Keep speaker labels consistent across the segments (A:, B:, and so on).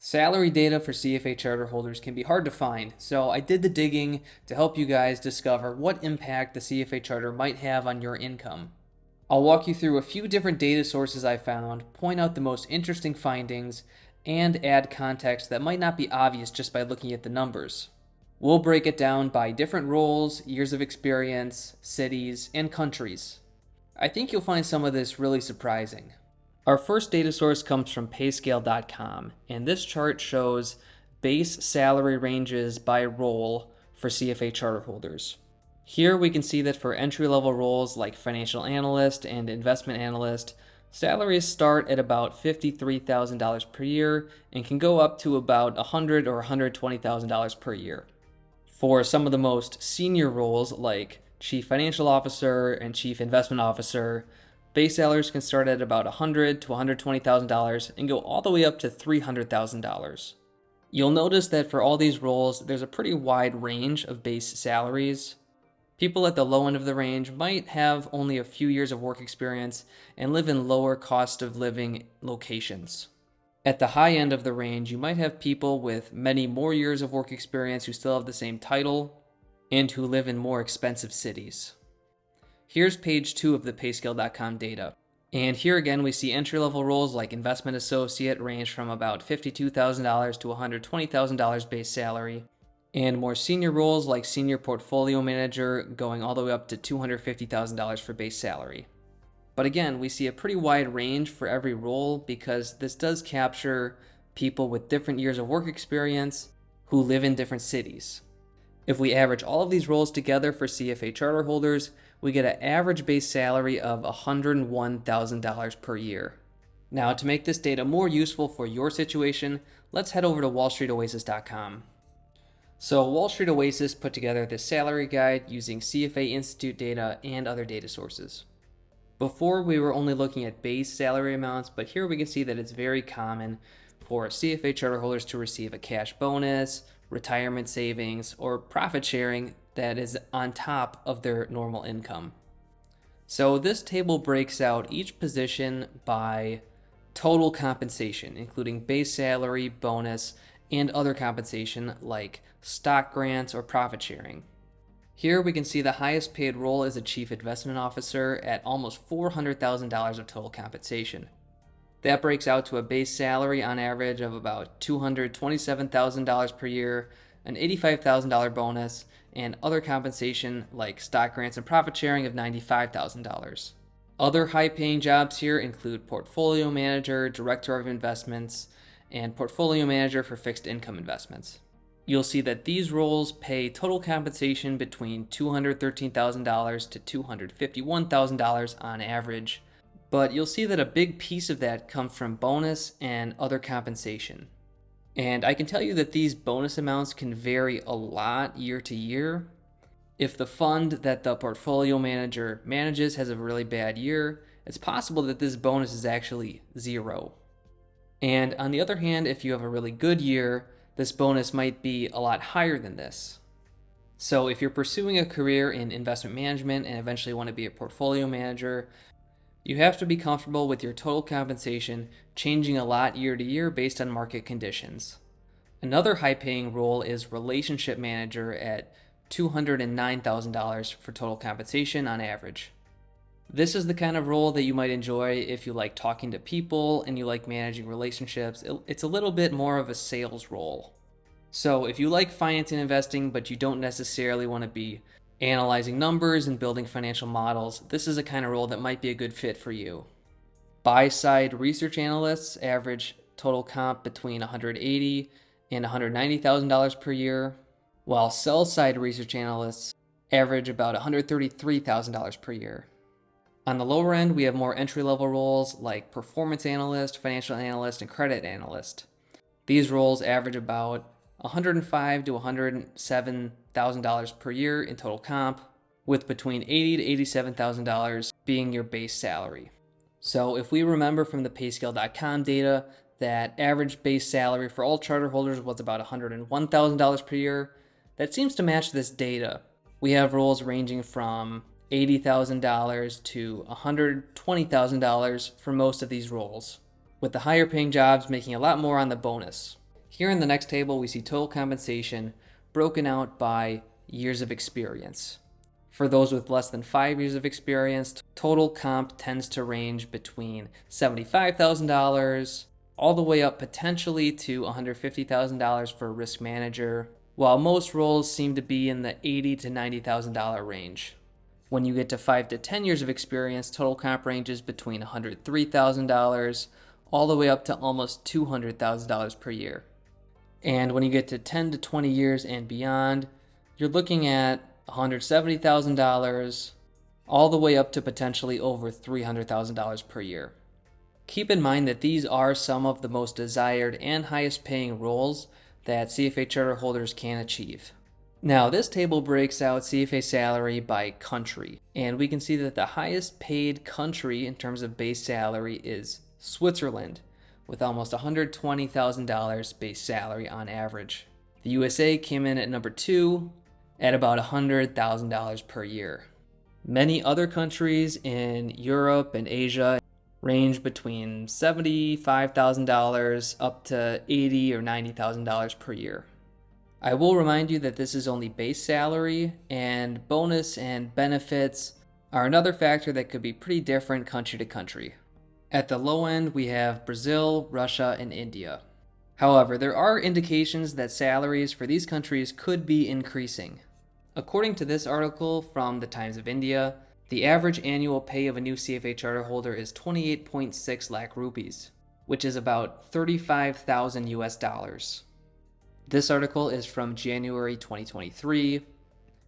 A: Salary data for CFA charter holders can be hard to find, so I did the digging to help you guys discover what impact the CFA charter might have on your income. I'll walk you through a few different data sources I found, point out the most interesting findings, and add context that might not be obvious just by looking at the numbers. We'll break it down by different roles, years of experience, cities, and countries. I think you'll find some of this really surprising. Our first data source comes from payscale.com, and this chart shows base salary ranges by role for CFA charter holders. Here we can see that for entry-level roles like financial analyst and investment analyst, salaries start at about $53,000 per year and can go up to about $100,000 or $120,000 per year. For some of the most senior roles like chief financial officer and chief investment officer, base salaries can start at about $100,000 to $120,000 and go all the way up to $300,000. You'll notice that for all these roles, there's a pretty wide range of base salaries. People at the low end of the range might have only a few years of work experience and live in lower cost of living locations. At the high end of the range, you might have people with many more years of work experience who still have the same title and who live in more expensive cities. Here's page 2 of the payscale.com data. And here again, we see entry-level roles like investment associate range from about $52,000 to $120,000 base salary, and more senior roles like senior portfolio manager going all the way up to $250,000 for base salary. But again, we see a pretty wide range for every role because this does capture people with different years of work experience who live in different cities. If we average all of these roles together for CFA charter holders, we get an average base salary of $101,000 per year. Now, to make this data more useful for your situation, let's head over to wallstreetoasis.com. So Wall Street Oasis put together this salary guide using CFA Institute data and other data sources. Before, we were only looking at base salary amounts, but here we can see that it's very common for CFA charter holders to receive a cash bonus, retirement savings, or profit sharing that is on top of their normal income. So this table breaks out each position by total compensation, including base salary, bonus, and other compensation like stock grants or profit sharing. Here we can see the highest paid role is a chief investment officer at almost $400,000 of total compensation. That breaks out to a base salary on average of about $227,000 per year, an $85,000 bonus, and other compensation like stock grants and profit sharing of $95,000. Other high-paying jobs here include portfolio manager, director of investments, and portfolio manager for fixed income investments. You'll see that these roles pay total compensation between $213,000 to $251,000 on average, but you'll see that a big piece of that comes from bonus and other compensation. And I can tell you that these bonus amounts can vary a lot year to year. If the fund that the portfolio manager manages has a really bad year, it's possible that this bonus is actually zero. And on the other hand, if you have a really good year, this bonus might be a lot higher than this. So if you're pursuing a career in investment management and eventually want to be a portfolio manager, you have to be comfortable with your total compensation changing a lot year to year based on market conditions. Another high-paying role is relationship manager at $209,000 for total compensation on average. This is the kind of role that you might enjoy if you like talking to people and you like managing relationships. It's a little bit more of a sales role. So if you like finance and investing, but you don't necessarily want to be analyzing numbers and building financial models, this is a kind of role that might be a good fit for you. Buy-side research analysts average total comp between $180,000 and $190,000 per year, while sell-side research analysts average about $133,000 per year. On the lower end, we have more entry-level roles like performance analyst, financial analyst, and credit analyst. These roles average about $105,000 to $107,000 per year in total comp, with between $80,000 to $87,000 being your base salary. So if we remember from the payscale.com data that average base salary for all charter holders was about $101,000 per year, that seems to match this data. We have roles ranging from $80,000 to $120,000 for most of these roles, with the higher paying jobs making a lot more on the bonus. Here in the next table, we see total compensation broken out by years of experience. For those with less than 5 years of experience, total comp tends to range between $75,000 all the way up potentially to $150,000 for a risk manager, while most roles seem to be in the $80,000 to $90,000 range. When you get to 5 to 10 years of experience, total comp ranges between $103,000 all the way up to almost $200,000 per year. And when you get to 10 to 20 years and beyond, you're looking at $170,000 all the way up to potentially over $300,000 per year. Keep in mind that these are some of the most desired and highest paying roles that CFA charter holders can achieve. Now, this table breaks out CFA salary by country, and we can see that the highest paid country in terms of base salary is Switzerland, with almost $120,000 base salary on average. The USA came in at number 2 at about $100,000 per year. Many other countries in Europe and Asia range between $75,000 up to $80,000 or $90,000 per year. I will remind you that this is only base salary, and bonus and benefits are another factor that could be pretty different country to country. At the low end, we have Brazil, Russia, and India. However, there are indications that salaries for these countries could be increasing. According to this article from the Times of India, the average annual pay of a new CFA charter holder is 28.6 lakh rupees, which is about 35,000 US dollars. This article is from January 2023,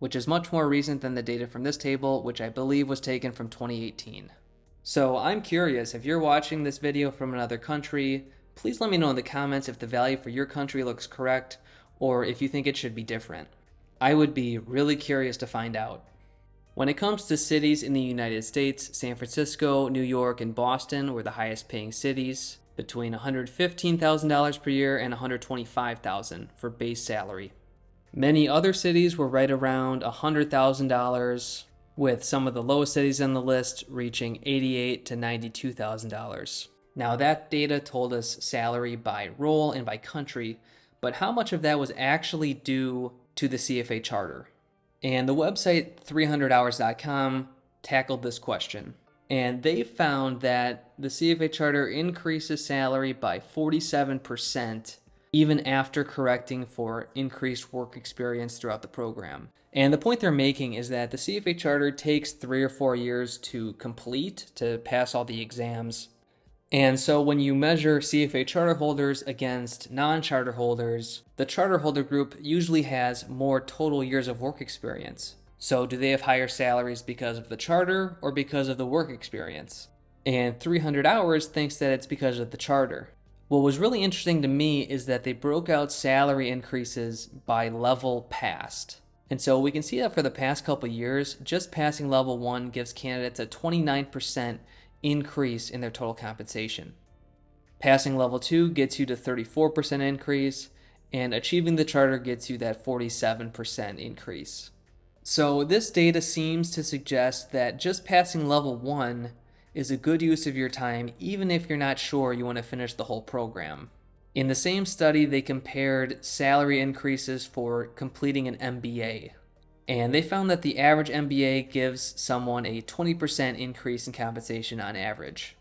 A: which is much more recent than the data from this table, which I believe was taken from 2018. So I'm curious, if you're watching this video from another country, please let me know in the comments if the value for your country looks correct or if you think it should be different. I would be really curious to find out. When it comes to cities in the United States, San Francisco, New York, and Boston were the highest paying cities, between $115,000 per year and $125,000 for base salary. Many other cities were right around $100,000, with some of the lowest cities on the list reaching $88,000 to $92,000. Now, that data told us salary by role and by country, but how much of that was actually due to the CFA charter? And the website 300hours.com tackled this question. And they found that the CFA charter increases salary by 47%, even after correcting for increased work experience throughout the program. And the point they're making is that the CFA charter takes 3 or 4 years to complete, to pass all the exams. And so when you measure CFA charter holders against non-charter holders, the charter holder group usually has more total years of work experience. So do they have higher salaries because of the charter or because of the work experience? And 300 Hours thinks that it's because of the charter. What was really interesting to me is that they broke out salary increases by level passed. And so we can see that for the past couple years, just passing level 1 gives candidates a 29% increase in their total compensation. Passing level 2 gets you to 34% increase, and achieving the charter gets you that 47% increase. So this data seems to suggest that just passing level 1 is a good use of your time, even if you're not sure you want to finish the whole program. In the same study, they compared salary increases for completing an MBA. And they found that the average MBA gives someone a 20% increase in compensation on average.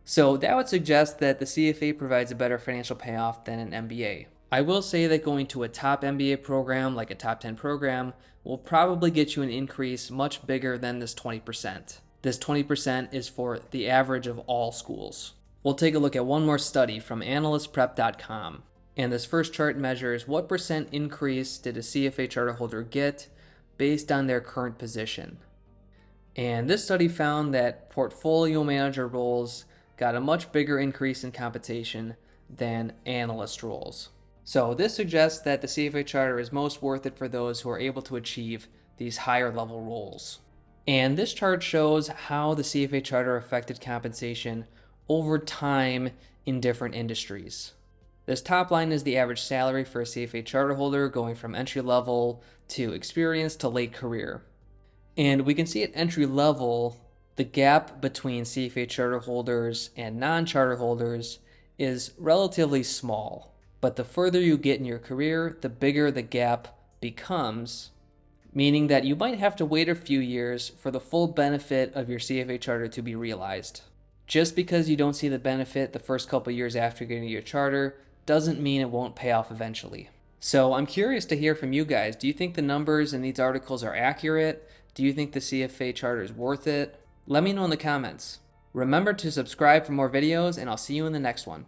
A: So that would suggest that the CFA provides a better financial payoff than an MBA. I will say that going to a top MBA program, like a top 10 program, will probably get you an increase much bigger than this 20%. This 20% is for the average of all schools. We'll take a look at one more study from analystprep.com. And this first chart measures what percent increase did a CFA charter holder get based on their current position. And this study found that portfolio manager roles got a much bigger increase in compensation than analyst roles. So this suggests that the CFA charter is most worth it for those who are able to achieve these higher level roles. And this chart shows how the CFA charter affected compensation over time in different industries. This top line is the average salary for a CFA charter holder going from entry level to experienced to late career. And we can see at entry level, the gap between CFA charter holders and non-charter holders is relatively small. but the further you get in your career, the bigger the gap becomes, meaning that you might have to wait a few years for the full benefit of your CFA charter to be realized. Just because you don't see the benefit the first couple years after getting your charter doesn't mean it won't pay off eventually. So I'm curious to hear from you guys. Do you think the numbers in these articles are accurate? Do you think the CFA charter is worth it? Let me know in the comments. Remember to subscribe for more videos, and I'll see you in the next one.